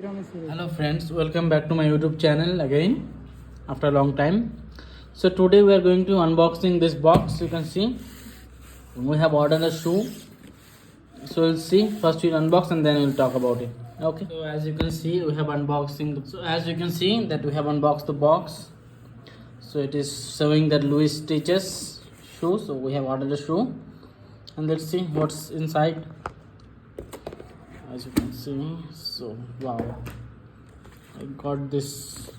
Hello friends, welcome back to my YouTube channel again after a long time. So today we are going to unboxing this box. You can see we have ordered a shoe. So we'll see. First we'll unbox and then we'll talk about it. Okay. So as you can see, we have unboxing. So as you can see that we have unboxed the box. So it is showing that Louis Stitches shoe. So we have ordered a shoe, and let's see what's inside. As you can see, so wow, I got this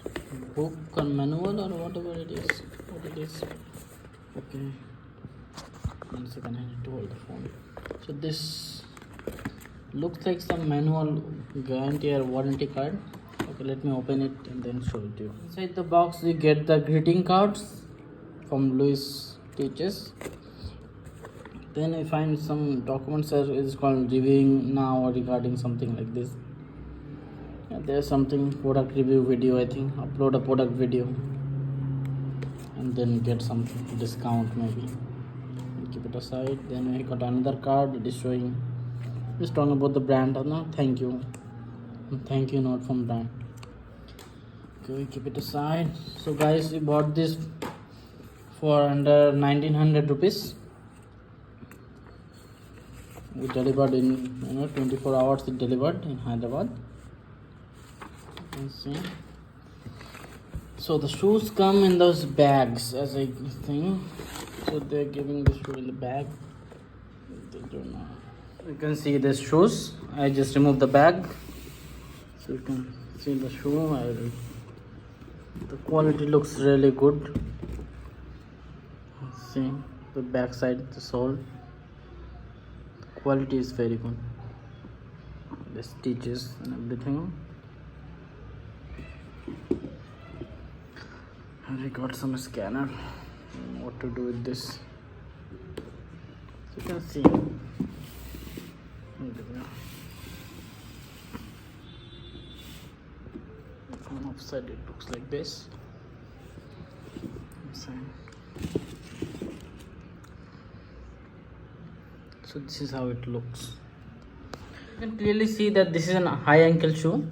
book or manual or whatever it is. Okay, 1 second, I need to hold the phone. So this looks like some manual guarantee or warranty card. Okay, let me open it and then show it to you. Inside the box we get the greeting cards from Louis Teaches. Then I find some documents that is called reviewing now or regarding something like this. There's something product review video, I think. Upload a product video and then get some discount maybe. Keep it aside. Then I got another card. It is showing, just talking about the brand. No, thank you note from brand. Okay, keep it aside. So guys, we bought this for under 1900 rupees. We delivered in 24 hours. It delivered in Hyderabad. You can see. So the shoes come in those bags, as I think. So they're giving the shoe in the bag. They don't know. You can see the shoes. I just removed the bag, so you can see the shoe. The quality looks really good. See the back side, the sole. Quality is very good. The stitches and everything. And we got some scanner. What to do with this? So you can see. From upside it looks like this. So this is how it looks. You can clearly see that this is a high ankle shoe.